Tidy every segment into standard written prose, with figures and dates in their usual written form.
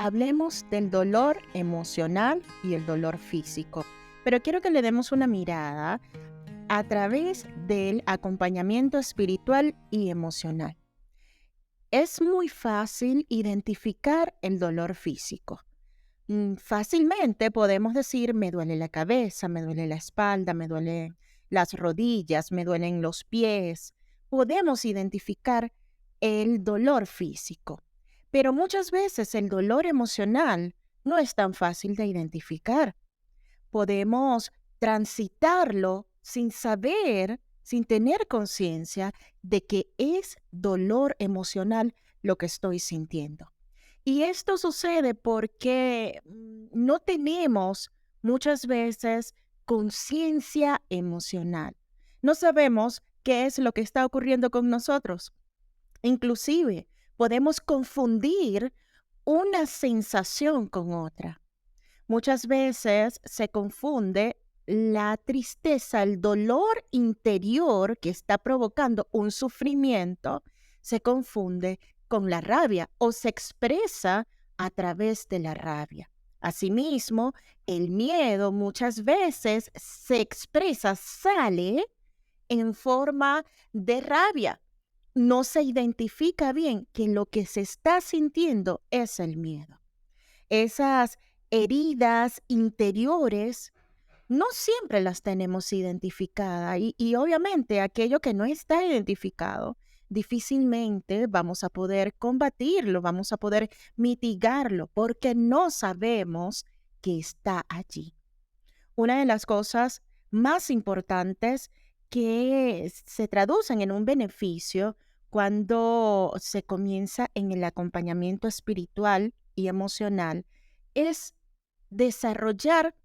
Hablemos del dolor emocional y el dolor físico, pero quiero que le demos una mirada a través del acompañamiento espiritual y emocional. Es muy fácil identificar el dolor físico. Fácilmente podemos decir, me duele la cabeza, me duele la espalda, me duelen las rodillas, me duelen los pies. Podemos identificar el dolor físico, pero muchas veces el dolor emocional no es tan fácil de identificar. Podemos transitarlo sin saber, sin tener conciencia de que es dolor emocional lo que estoy sintiendo. Y esto sucede porque no tenemos muchas veces conciencia emocional. No sabemos qué es lo que está ocurriendo con nosotros. Inclusive podemos confundir una sensación con otra. Muchas veces se confunde la tristeza, el dolor interior que está provocando un sufrimiento, se confunde con la rabia o se expresa a través de la rabia. Asimismo, el miedo muchas veces se expresa, sale en forma de rabia. No se identifica bien que lo que se está sintiendo es el miedo. Esas heridas interiores no siempre las tenemos identificadas y obviamente aquello que no está identificado, difícilmente vamos a poder combatirlo, vamos a poder mitigarlo porque no sabemos que está allí. Una de las cosas más importantes que se traducen en un beneficio cuando se comienza en el acompañamiento espiritual y emocional es desarrollar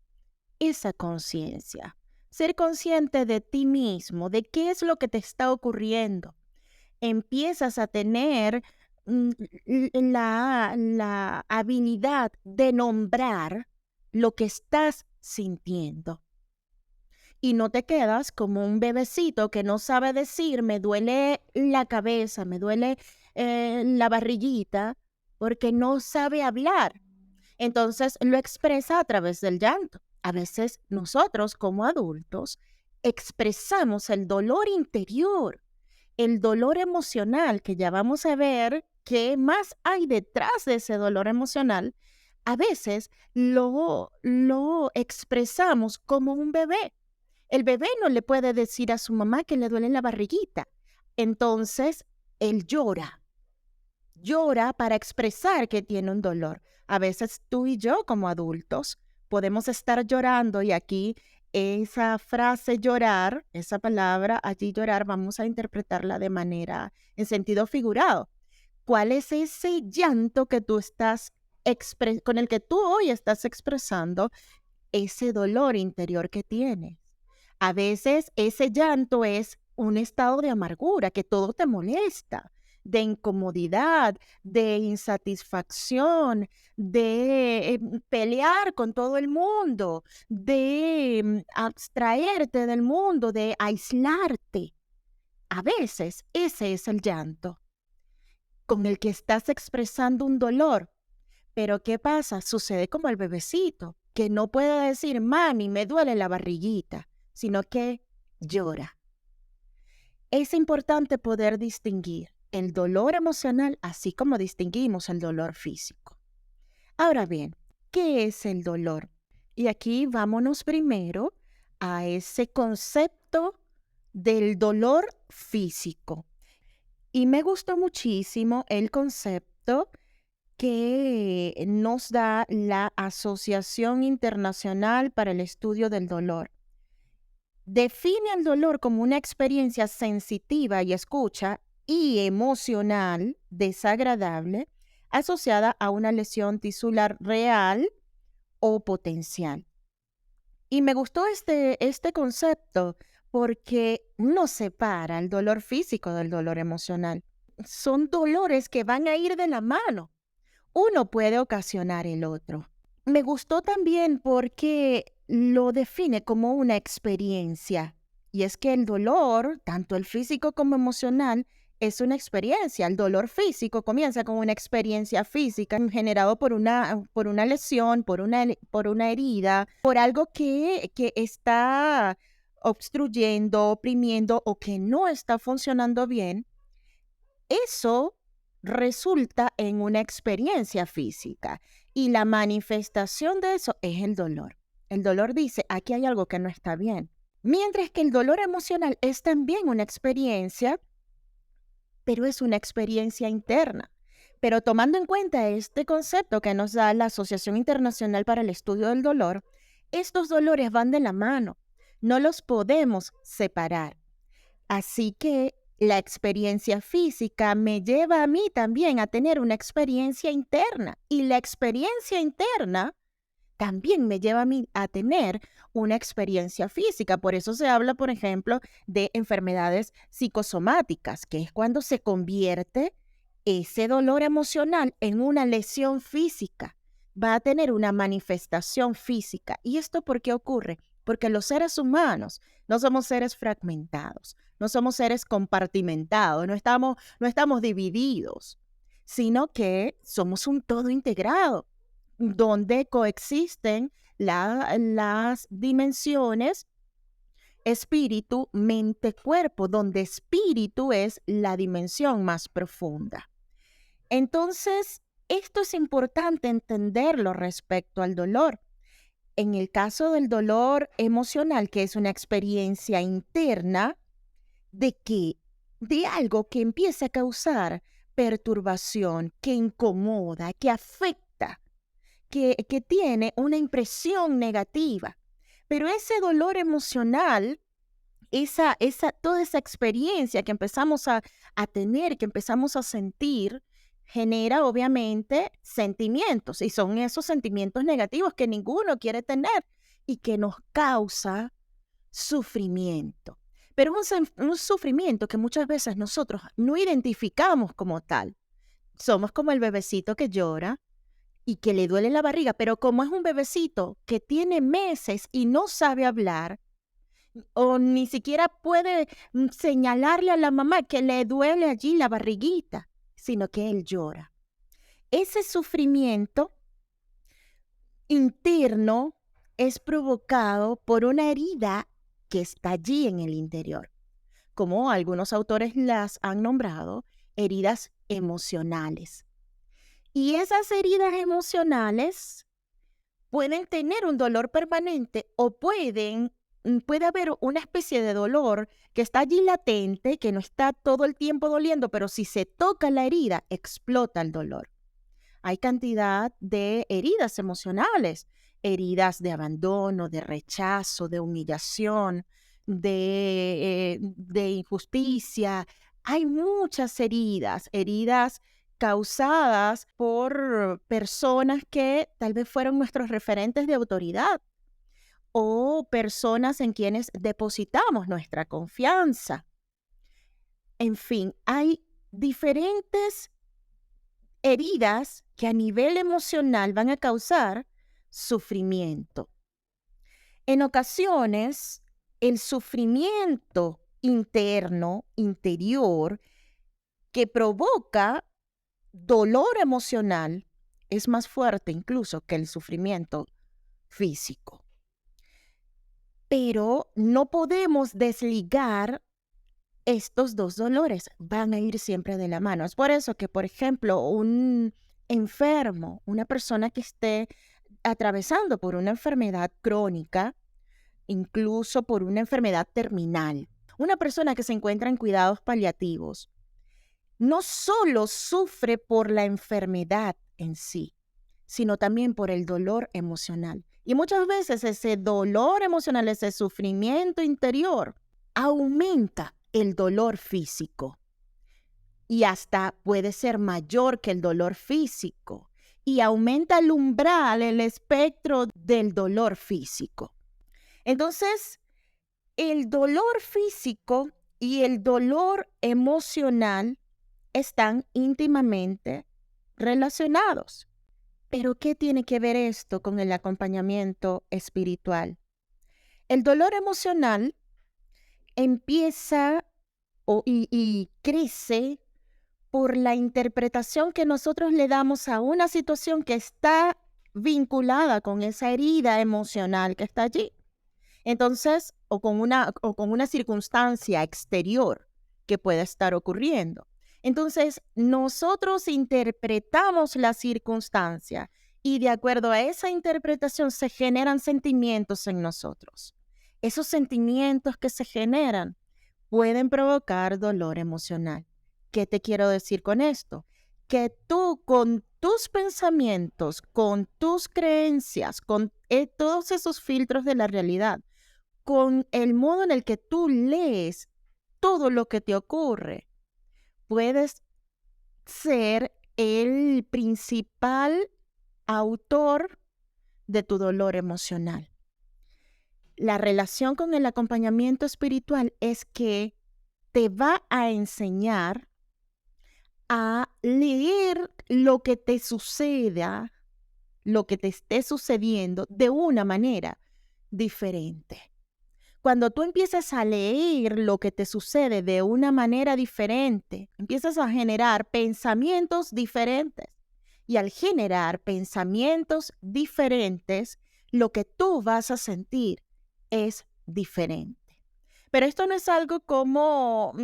esa conciencia, ser consciente de ti mismo, de qué es lo que te está ocurriendo. Empiezas a tener la habilidad de nombrar lo que estás sintiendo. Y no te quedas como un bebecito que no sabe decir, me duele la cabeza, me duele la barriguita, porque no sabe hablar. Entonces lo expresa a través del llanto. A veces nosotros como adultos expresamos el dolor interior, el dolor emocional, que ya vamos a ver qué más hay detrás de ese dolor emocional. A veces lo expresamos como un bebé. El bebé no le puede decir a su mamá que le duele la barriguita. Entonces, él llora para expresar que tiene un dolor. A veces tú y yo como adultos podemos estar llorando y aquí esa frase llorar, esa palabra allí llorar, vamos a interpretarla de manera en sentido figurado. ¿Cuál es ese llanto que tú estás con el que tú hoy estás expresando ese dolor interior que tienes? A veces ese llanto es un estado de amargura, que todo te molesta, de incomodidad, de insatisfacción, de pelear con todo el mundo, de abstraerte del mundo, de aislarte. A veces ese es el llanto con el que estás expresando un dolor. Pero ¿qué pasa? Sucede como el bebecito, que no puede decir, mami, me duele la barriguita, sino que llora. Es importante poder distinguir el dolor emocional así como distinguimos el dolor físico. Ahora bien, ¿qué es el dolor? Y aquí vámonos primero a ese concepto del dolor físico. Y me gustó muchísimo el concepto que nos da la Asociación Internacional para el Estudio del Dolor. Define el dolor como una experiencia sensitiva y escucha y emocional desagradable asociada a una lesión tisular real o potencial. Y me gustó este concepto porque no separa el dolor físico del dolor emocional. Son dolores que van a ir de la mano. Uno puede ocasionar el otro. Me gustó también porque lo define como una experiencia. Y es que el dolor, tanto el físico como emocional, es una experiencia. El dolor físico comienza con una experiencia física generado por una lesión, por una herida, por algo que está obstruyendo, oprimiendo o que no está funcionando bien. Eso resulta en una experiencia física y la manifestación de eso es el dolor. El dolor dice, aquí hay algo que no está bien. Mientras que el dolor emocional es también una experiencia, pero es una experiencia interna. Pero tomando en cuenta este concepto que nos da la Asociación Internacional para el Estudio del Dolor, estos dolores van de la mano, no los podemos separar. Así que la experiencia física me lleva a mí también a tener una experiencia interna y la experiencia interna también me lleva a mí a tener una experiencia física. Por eso se habla, por ejemplo, de enfermedades psicosomáticas, que es cuando se convierte ese dolor emocional en una lesión física. Va a tener una manifestación física. ¿Y esto por qué ocurre? Porque los seres humanos no somos seres fragmentados, no somos seres compartimentados, no estamos divididos, sino que somos un todo integrado donde coexisten las dimensiones espíritu, mente, cuerpo, donde espíritu es la dimensión más profunda. Entonces, esto es importante entenderlo respecto al dolor. En el caso del dolor emocional, que es una experiencia interna, ¿de qué? De algo que empieza a causar perturbación, que incomoda, que afecta, que tiene una impresión negativa. Pero ese dolor emocional, toda esa experiencia que empezamos a tener, que empezamos a sentir, genera obviamente sentimientos y son esos sentimientos negativos que ninguno quiere tener y que nos causa sufrimiento. Pero es un sufrimiento que muchas veces nosotros no identificamos como tal. Somos como el bebecito que llora y que le duele la barriga, pero como es un bebecito que tiene meses y no sabe hablar, o ni siquiera puede señalarle a la mamá que le duele allí la barriguita, sino que él llora. Ese sufrimiento interno es provocado por una herida que está allí en el interior, como algunos autores las han nombrado, heridas emocionales. Y esas heridas emocionales pueden tener un dolor permanente o puede haber una especie de dolor que está allí latente, que no está todo el tiempo doliendo, pero si se toca la herida, explota el dolor. Hay cantidad de heridas emocionales, heridas de abandono, de rechazo, de humillación, de injusticia. Hay muchas heridas causadas por personas que tal vez fueron nuestros referentes de autoridad o personas en quienes depositamos nuestra confianza. En fin, hay diferentes heridas que a nivel emocional van a causar sufrimiento. En ocasiones, el sufrimiento interno, interior, que provoca dolor emocional, es más fuerte incluso que el sufrimiento físico. Pero no podemos desligar estos dos dolores, van a ir siempre de la mano. Es por eso que, por ejemplo, un enfermo, una persona que esté atravesando por una enfermedad crónica, incluso por una enfermedad terminal, una persona que se encuentra en cuidados paliativos, no solo sufre por la enfermedad en sí, sino también por el dolor emocional. Y muchas veces ese dolor emocional, ese sufrimiento interior, aumenta el dolor físico y hasta puede ser mayor que el dolor físico y aumenta el umbral, el espectro del dolor físico. Entonces, el dolor físico y el dolor emocional están íntimamente relacionados. Pero ¿qué tiene que ver esto con el acompañamiento espiritual? El dolor emocional empieza y crece por la interpretación que nosotros le damos a una situación que está vinculada con esa herida emocional que está allí. Entonces, o con una circunstancia exterior que pueda estar ocurriendo. Entonces, nosotros interpretamos la circunstancia y de acuerdo a esa interpretación se generan sentimientos en nosotros. Esos sentimientos que se generan pueden provocar dolor emocional. ¿Qué te quiero decir con esto? Que tú con tus pensamientos, con tus creencias, con todos esos filtros de la realidad, con el modo en el que tú lees todo lo que te ocurre, puedes ser el principal autor de tu dolor emocional. La relación con el acompañamiento espiritual es que te va a enseñar a leer lo que te suceda, lo que te esté sucediendo de una manera diferente. Cuando tú empiezas a leer lo que te sucede de una manera diferente, empiezas a generar pensamientos diferentes. Y al generar pensamientos diferentes, lo que tú vas a sentir es diferente. Pero esto no es algo como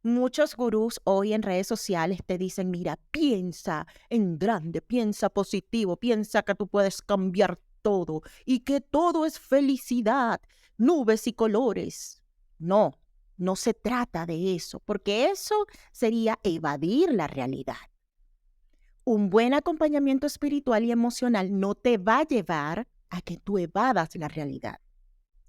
muchos gurús hoy en redes sociales te dicen, mira, piensa en grande, piensa positivo, piensa que tú puedes cambiar todo y que todo es felicidad, nubes y colores. No, no se trata de eso, porque eso sería evadir la realidad. Un buen acompañamiento espiritual y emocional no te va a llevar a que tú evadas la realidad,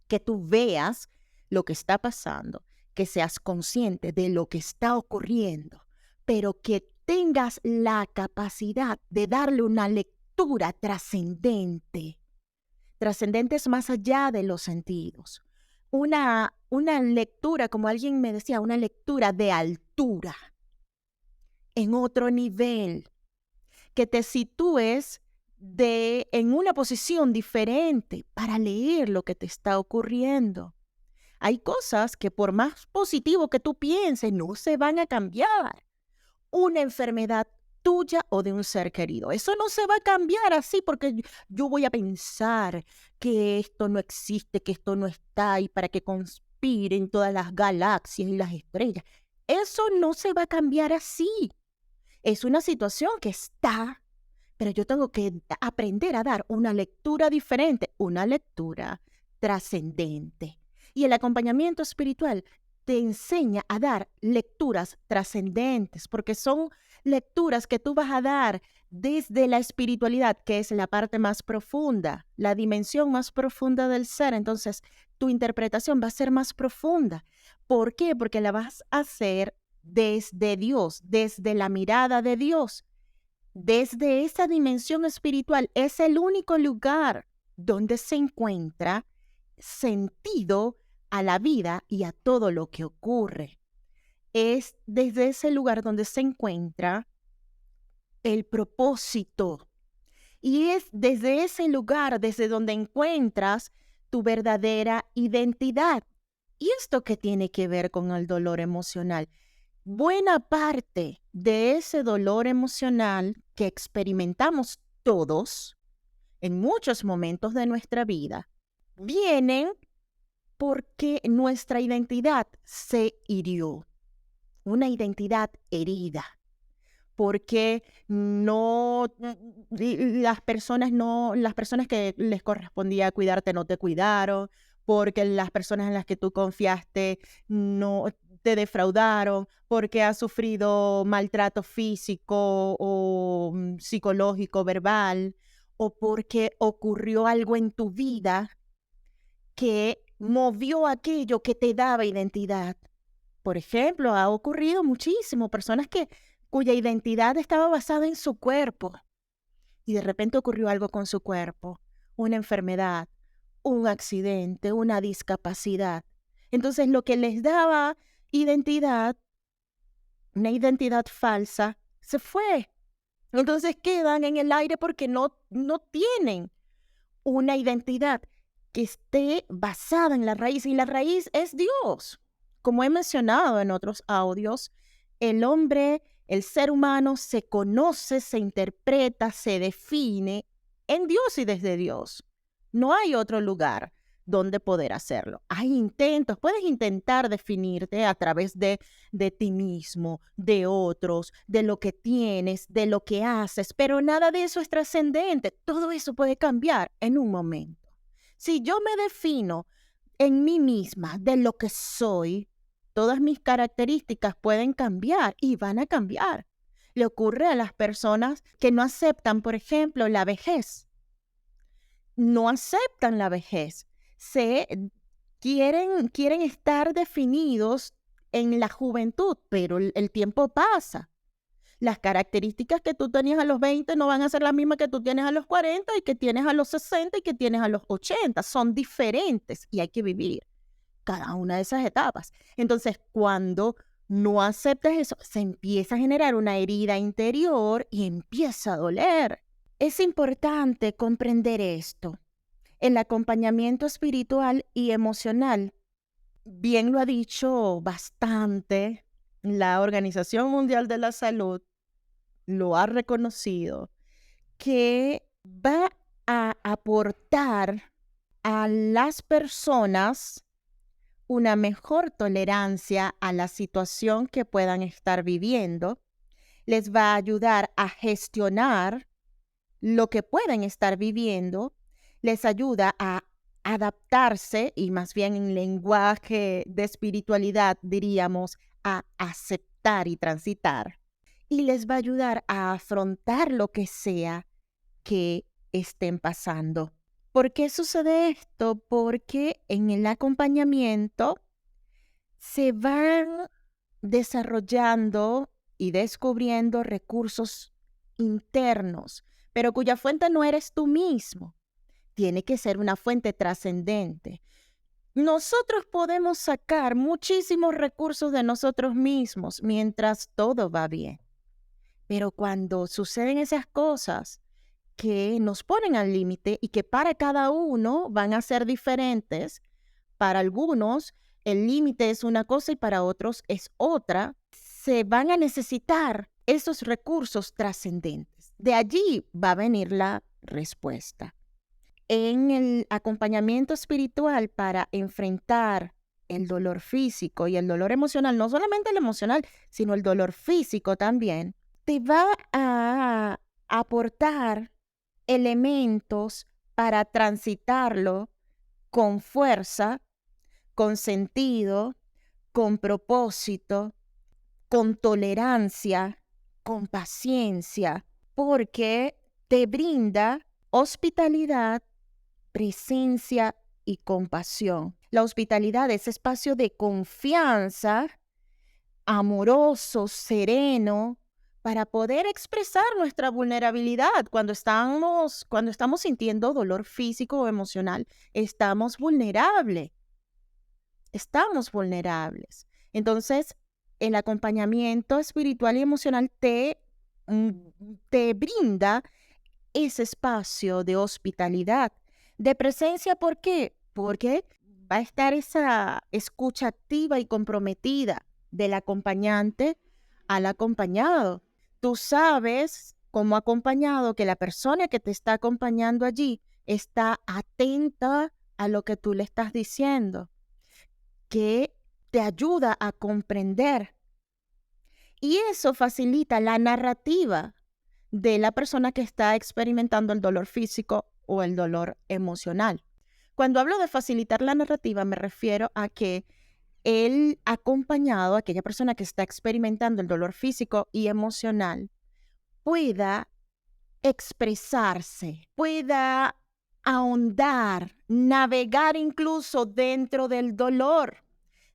que tú veas lo que está pasando, que seas consciente de lo que está ocurriendo, pero que tengas la capacidad de darle una lectura trascendente. Trascendente es más allá de los sentidos. Una lectura, como alguien me decía, una lectura de altura, en otro nivel, que te sitúes en una posición diferente para leer lo que te está ocurriendo. Hay cosas que por más positivo que tú pienses, no se van a cambiar. Una enfermedad tuya o de un ser querido. Eso no se va a cambiar así porque yo voy a pensar que esto no existe, que esto no está y para que conspiren todas las galaxias y las estrellas. Eso no se va a cambiar así. Es una situación que está, pero yo tengo que aprender a dar una lectura diferente, una lectura trascendente. Y el acompañamiento espiritual te enseña a dar lecturas trascendentes, porque son lecturas que tú vas a dar desde la espiritualidad, que es la parte más profunda, la dimensión más profunda del ser. Entonces, tu interpretación va a ser más profunda. ¿Por qué? Porque la vas a hacer desde Dios, desde la mirada de Dios. Desde esa dimensión espiritual es el único lugar donde se encuentra sentido a la vida y a todo lo que ocurre. Es desde ese lugar donde se encuentra el propósito. Y es desde ese lugar, desde donde encuentras tu verdadera identidad. ¿Y esto qué tiene que ver con el dolor emocional? Buena parte de ese dolor emocional que experimentamos todos en muchos momentos de nuestra vida vienen porque nuestra identidad se hirió, una identidad herida, porque las personas que les correspondía cuidarte no te cuidaron, porque las personas en las que tú confiaste no te defraudaron, porque has sufrido maltrato físico o psicológico, verbal, o porque ocurrió algo en tu vida que movió aquello que te daba identidad. Por ejemplo, ha ocurrido muchísimo, personas cuya identidad estaba basada en su cuerpo y de repente ocurrió algo con su cuerpo, una enfermedad, un accidente, una discapacidad. Entonces lo que les daba identidad, una identidad falsa, se fue. Entonces quedan en el aire porque no tienen una identidad que esté basada en la raíz y la raíz es Dios. como he mencionado en otros audios, el hombre, el ser humano se conoce, se interpreta, se define en Dios y desde Dios. No hay otro lugar donde poder hacerlo. Hay intentos, puedes intentar definirte a través de ti mismo, de otros, de lo que tienes, de lo que haces, pero nada de eso es trascendente. Todo eso puede cambiar en un momento. Si yo me defino en mí misma de lo que soy, todas mis características pueden cambiar y van a cambiar. Le ocurre a las personas que no aceptan, por ejemplo, la vejez. No aceptan la vejez. Se quieren estar definidos en la juventud, pero el tiempo pasa. Las características que tú tenías a los 20 no van a ser las mismas que tú tienes a los 40 y que tienes a los 60 y que tienes a los 80. Son diferentes y hay que vivir cada una de esas etapas. Entonces, cuando no aceptas eso, se empieza a generar una herida interior y empieza a doler. Es importante comprender esto. El acompañamiento espiritual y emocional, bien lo ha dicho bastante la Organización Mundial de la Salud, lo ha reconocido, que va a aportar a las personas una mejor tolerancia a la situación que puedan estar viviendo, les va a ayudar a gestionar lo que pueden estar viviendo, les ayuda a adaptarse y más bien en lenguaje de espiritualidad diríamos a aceptar y transitar y les va a ayudar a afrontar lo que sea que estén pasando. ¿Por qué sucede esto? Porque en el acompañamiento se van desarrollando y descubriendo recursos internos, pero cuya fuente no eres tú mismo. Tiene que ser una fuente trascendente. Nosotros podemos sacar muchísimos recursos de nosotros mismos mientras todo va bien. Pero cuando suceden esas cosas que nos ponen al límite y que para cada uno van a ser diferentes, para algunos el límite es una cosa y para otros es otra, se van a necesitar esos recursos trascendentes. De allí va a venir la respuesta. En el acompañamiento espiritual para enfrentar el dolor físico y el dolor emocional, no solamente el emocional, sino el dolor físico también, te va a aportar elementos para transitarlo con fuerza, con sentido, con propósito, con tolerancia, con paciencia, porque te brinda hospitalidad, presencia y compasión. La hospitalidad es espacio de confianza, amoroso, sereno, para poder expresar nuestra vulnerabilidad cuando estamos sintiendo dolor físico o emocional. Estamos vulnerables. Entonces, el acompañamiento espiritual y emocional te brinda ese espacio de hospitalidad, de presencia. ¿Por qué? Porque va a estar esa escucha activa y comprometida del acompañante al acompañado. Tú sabes, como acompañado, que la persona que te está acompañando allí está atenta a lo que tú le estás diciendo, que te ayuda a comprender. Y eso facilita la narrativa de la persona que está experimentando el dolor físico o el dolor emocional. Cuando hablo de facilitar la narrativa, me refiero a que el acompañado, aquella persona que está experimentando el dolor físico y emocional, pueda expresarse, pueda ahondar, navegar incluso dentro del dolor,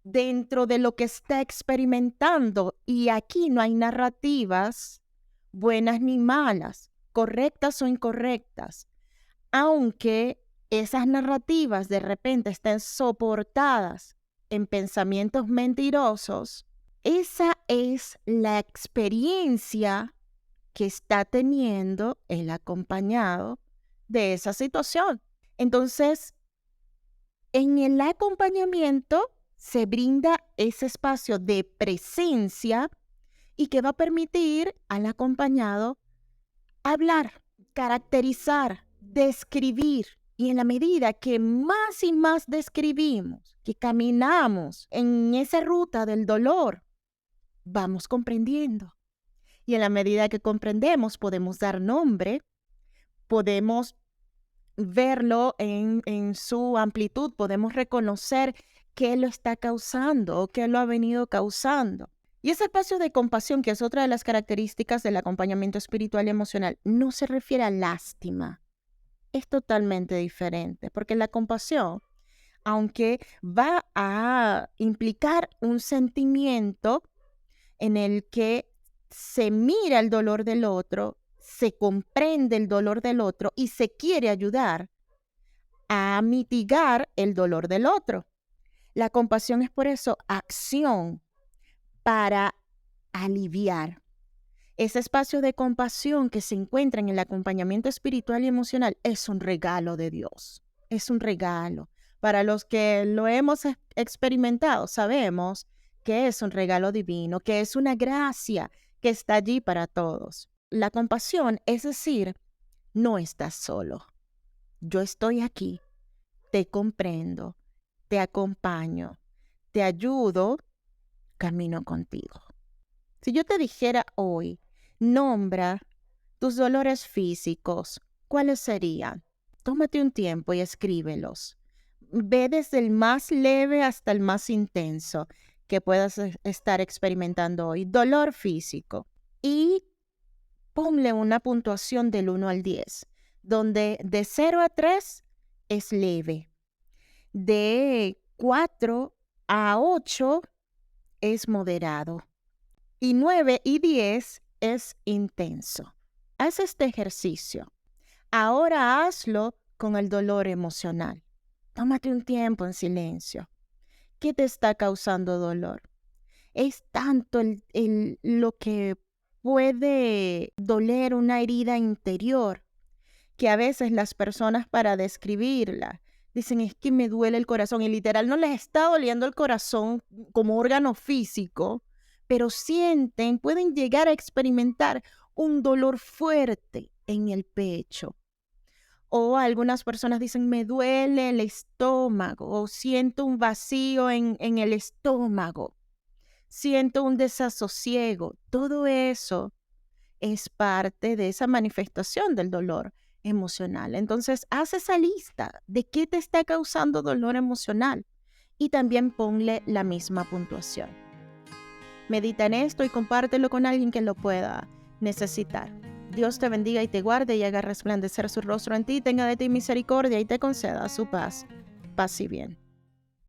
dentro de lo que está experimentando. Y aquí no hay narrativas buenas ni malas, correctas o incorrectas, aunque esas narrativas de repente estén soportadas en pensamientos mentirosos. Esa es la experiencia que está teniendo el acompañado de esa situación. Entonces, en el acompañamiento se brinda ese espacio de presencia y que va a permitir al acompañado hablar, caracterizar, describir. Y en la medida que más y más describimos, que caminamos en esa ruta del dolor, vamos comprendiendo. Y en la medida que comprendemos, podemos dar nombre, podemos verlo en su amplitud, podemos reconocer qué lo está causando o qué lo ha venido causando. Y ese espacio de compasión, que es otra de las características del acompañamiento espiritual y emocional, no se refiere a lástima. Es totalmente diferente, porque la compasión, aunque va a implicar un sentimiento en el que se mira el dolor del otro, se comprende el dolor del otro y se quiere ayudar a mitigar el dolor del otro. La compasión es por eso acción para aliviar. Ese espacio de compasión que se encuentra en el acompañamiento espiritual y emocional es un regalo de Dios. Es un regalo. Para los que lo hemos experimentado, sabemos que es un regalo divino, que es una gracia que está allí para todos. La compasión es decir, no estás solo. Yo estoy aquí, te comprendo, te acompaño, te ayudo, camino contigo. Si yo te dijera hoy, nombra tus dolores físicos, ¿cuáles serían? Tómate un tiempo y escríbelos. Ve desde el más leve hasta el más intenso que puedas estar experimentando hoy. Dolor físico. Y ponle una puntuación del 1 al 10, donde de 0 a 3 es leve. De 4 a 8 es moderado. Y 9 y 10 es intenso. Haz este ejercicio. Ahora hazlo con el dolor emocional. Tómate un tiempo en silencio. ¿Qué te está causando dolor? Es tanto lo que puede doler una herida interior que a veces las personas para describirla dicen es que me duele el corazón y literal no les está doliendo el corazón como órgano físico, pero pueden llegar a experimentar un dolor fuerte en el pecho. O algunas personas dicen me duele el estómago o siento un vacío en el estómago, siento un desasosiego. Todo eso es parte de esa manifestación del dolor emocional. Entonces, haz esa lista de qué te está causando dolor emocional y también ponle la misma puntuación. Medita en esto y compártelo con alguien que lo pueda necesitar. Dios te bendiga y te guarde y haga resplandecer su rostro en ti, tenga de ti misericordia y te conceda su paz y bien.